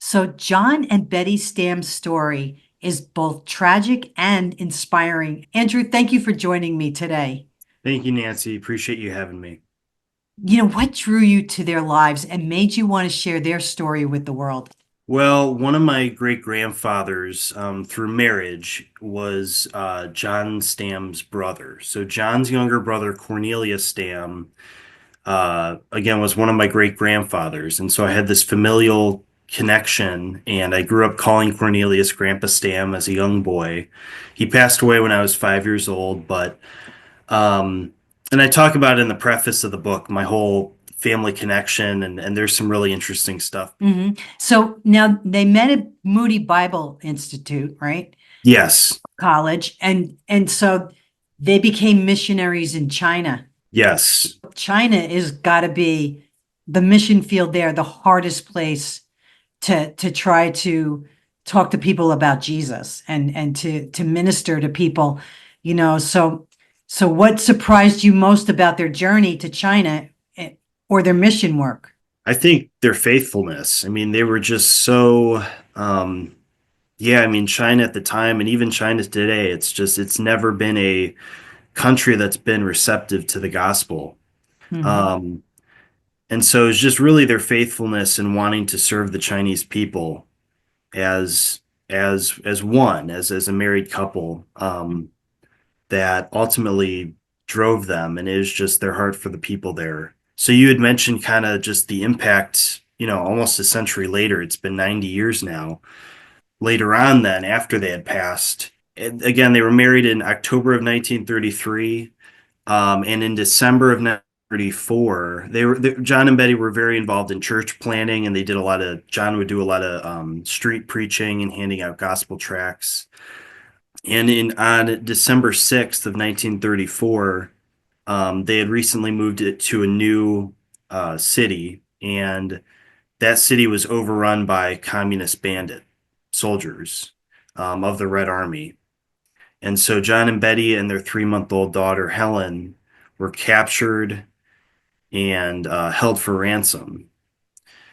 So, John and Betty Stam's story is both tragic and inspiring. Andrew, thank you for joining me today. Thank you, Nancy. Appreciate you having me. What drew you to their lives and made you want to share their story with the world? Well, one of my great grandfathers through marriage was John Stam's brother. So, John's younger brother, Cornelius Stam, again, was one of my great grandfathers. And so I had this familial connection, and I grew up calling Cornelius Grandpa Stam as a young boy. He passed away when I was 5 years old, but Um, and I talk about it in the preface of the book, my whole family connection, and there's some really interesting stuff. So now they met at Moody Bible Institute, right? Yes, College, and so they became missionaries in China. yes. China is got to be the mission field there, the hardest place to try to talk to people about Jesus and to minister to people, so what surprised you most about their journey to China or their mission work? I think their faithfulness. I mean, they were just so, yeah, I mean, China at the time and even China today, it's never been a country that's been receptive to the gospel. Mhm. Um, and so it's just really their faithfulness and wanting to serve the Chinese people as as one, as a married couple. That ultimately drove them, and it was just their heart for the people there. So you had mentioned kind of just the impact, almost a century later. It's been 90 years now. Later on, then, after they had passed, and again, they were married in October of 1933, and in December of 1934, John and Betty were very involved in church planning, and they did a lot of. John would do a lot of street preaching and handing out gospel tracts. And in on December 6th of 1934, they had recently moved it to a new city, and that city was overrun by communist bandit soldiers of the Red Army. And so John and Betty and their 3-month-old daughter Helen were captured and held for ransom.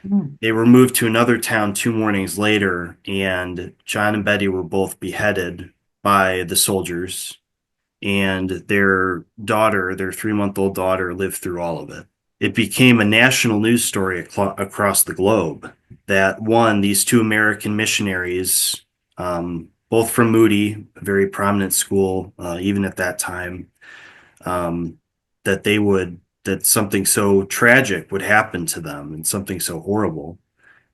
Mm. They were moved to another town 2 mornings later, and John and Betty were both beheaded by the soldiers, and their 3-month-old daughter, lived through all of it. It became a national news story across the globe that one, these two American missionaries, both from Moody, a very prominent school, even at that time, um, that that something so tragic would happen to them and something so horrible.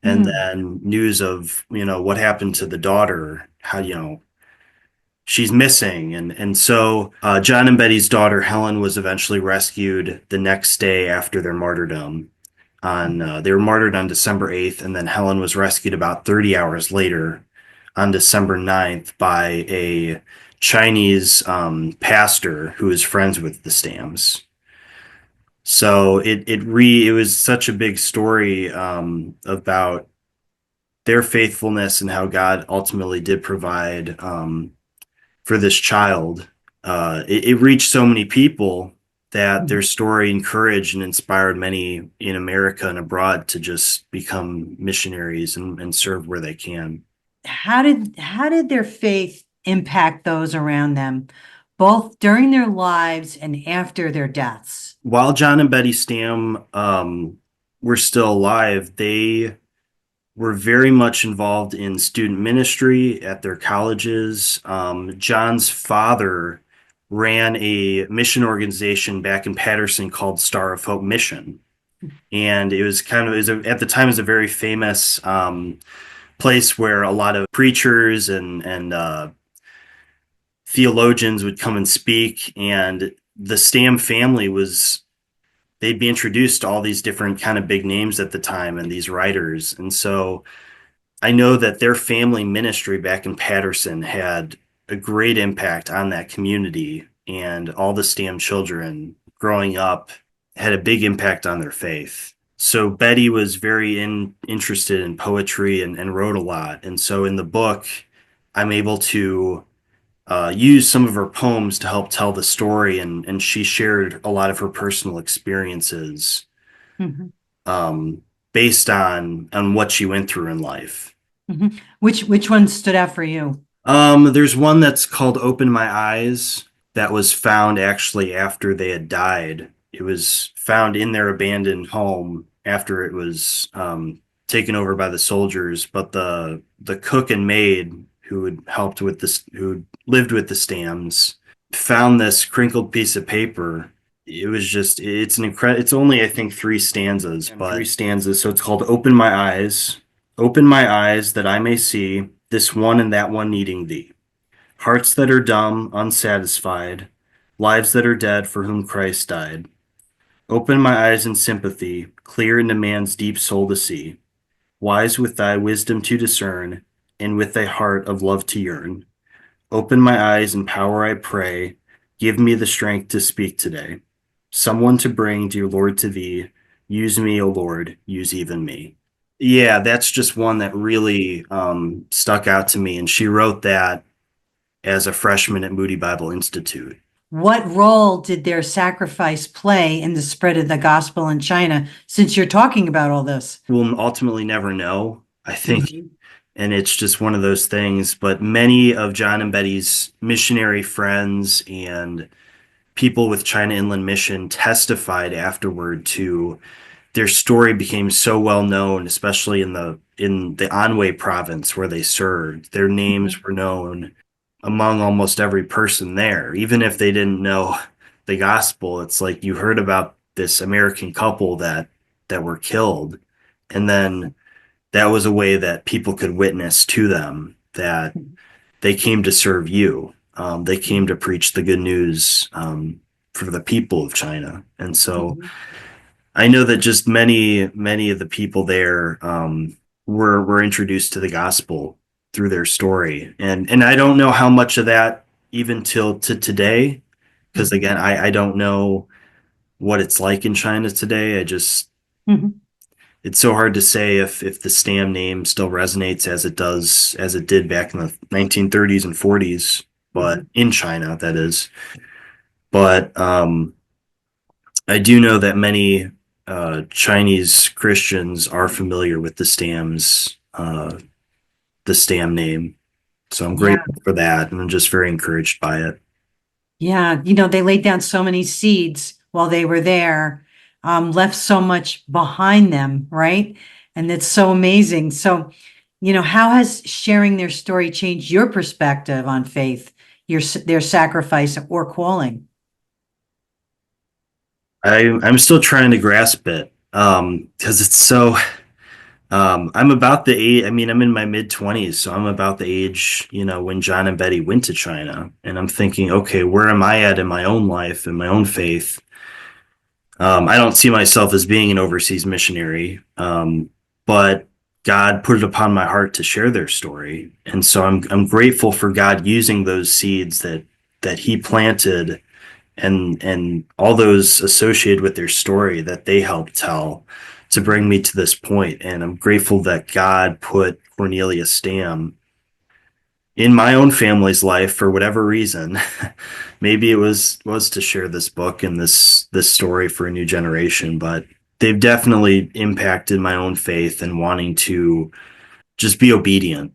And Mm. then news of, what happened to the daughter, how, she's missing. And so John and Betty's daughter Helen was eventually rescued the next day after their martyrdom. They were martyred on December 8th, and then Helen was rescued about 30 hours later on December 9th by a Chinese pastor who is friends with the Stams. So it was such a big story about their faithfulness and how God ultimately did provide for this child. It reached so many people that their Mm. story encouraged and inspired many in America and abroad to just become missionaries and serve where they can. How did their faith impact those around them, both during their lives and after their deaths? While John and Betty Stam were still alive, they were very much involved in student ministry at their colleges. John's father ran a mission organization back in Patterson called Star of Hope Mission. And it was at the time, it was a very famous place where a lot of preachers and theologians would come and speak. And the Stam family they'd be introduced to all these different kind of big names at the time and these writers. And so I know that their family ministry back in Patterson had a great impact on that community, and all the STAM children growing up had a big impact on their faith. So Betty was very interested in poetry and wrote a lot. And so in the book, I'm able to use some of her poems to help tell the story, and she shared a lot of her personal experiences. Mhm. Um, based on what she went through in life. Which one stood out for you? There's one that's called Open My Eyes that was found actually after they had died. It was found in their abandoned home after it was taken over by the soldiers, but the cook and maid who had helped with this, who lived with the Stams, found this crinkled piece of paper. It was just, it's an incredible, it's only, I think, three stanzas, but three stanzas. So it's called Open My Eyes. Open my eyes that I may see this one and that one needing thee. Hearts that are dumb, unsatisfied, lives that are dead for whom Christ died. Open my eyes in sympathy, clear into man's deep soul to see, wise with thy wisdom to discern, and with thy heart of love to yearn. Open my eyes in power, I pray. Give me the strength to speak today. Someone to bring, dear Lord, to thee. Use me, O Lord, use even me. Yeah, that's just one that really stuck out to me. And she wrote that as a freshman at Moody Bible Institute. What role did their sacrifice play in the spread of the gospel in China, since you're talking about all this? We'll ultimately never know, I think. Mhm. And it's just one of those things. But many of John and Betty's missionary friends and people with China Inland Mission testified afterward to their story became so well known, especially in the Anhui province where they served. Their names were known among almost every person there, even if they didn't know the gospel. It's like you heard about this American couple that were killed, and then that was a way that people could witness to them that they came to serve you. They came to preach the good news for the people of China, and so Mhm. I know that just many of the people there were introduced to the gospel through their story, and I don't know how much of that even till to today, because Mhm. again, I don't know what it's like in China today. I just Mhm. it's so hard to say if the Stam name still resonates as it did back in the 1930s and 40s, but Mhm. in China that is. But I do know that many Chinese Christians are familiar with the Stam name. So I'm Yeah. grateful for that, and I'm just very encouraged by it. Yeah, they laid down so many seeds while they were there, left so much behind them, right? And it's so amazing. So, how has sharing their story changed your perspective on faith, their sacrifice or calling? I'm still trying to grasp it because it's so. I'm about the age. I mean, I'm in my mid 20s, so I'm about the age, when John and Betty went to China, and I'm thinking, okay, where am I at in my own life, in my own faith? I don't see myself as being an overseas missionary, but God put it upon my heart to share their story, and so I'm grateful for God using those seeds that He planted, and all those associated with their story that they helped tell to bring me to this point. And I'm grateful that God put Cornelia Stam in my own family's life for whatever reason. Maybe it was to share this book and this story for a new generation, but they've definitely impacted my own faith and wanting to just be obedient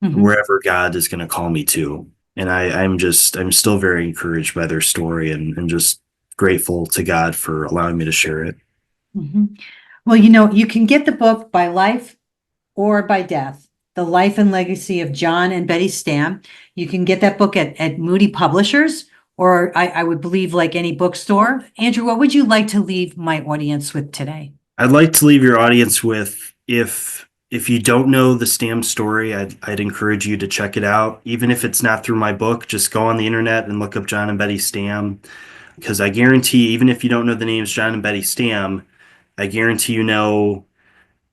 Mhm. wherever God is going to call me to. And I'm still very encouraged by their story, and just grateful to God for allowing me to share it. Mhm. Well, you can get the book by life or by death, The Life and Legacy of John and Betty Stam. You can get that book at Moody Publishers, or I would believe like any bookstore. Andrew, what would you like to leave my audience with today? I'd like to leave your audience with if you don't know the Stam story, I'd encourage you to check it out. Even if it's not through my book, just go on the internet and look up John and Betty Stam, because I guarantee, even if you don't know the names John and Betty Stam, I guarantee you know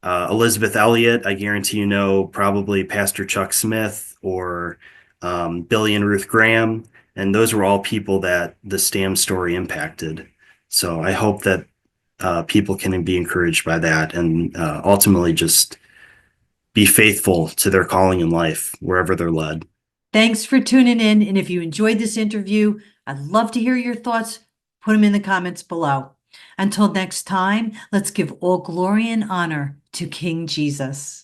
Elizabeth Elliot. I guarantee you know probably Pastor Chuck Smith or Billy and Ruth Graham. And those were all people that the Stam story impacted. So I hope that people can be encouraged by that, and ultimately just be faithful to their calling in life wherever they're led. Thanks for tuning in. And if you enjoyed this interview, I'd love to hear your thoughts. Put them in the comments below. Until next time, let's give all glory and honor to King Jesus.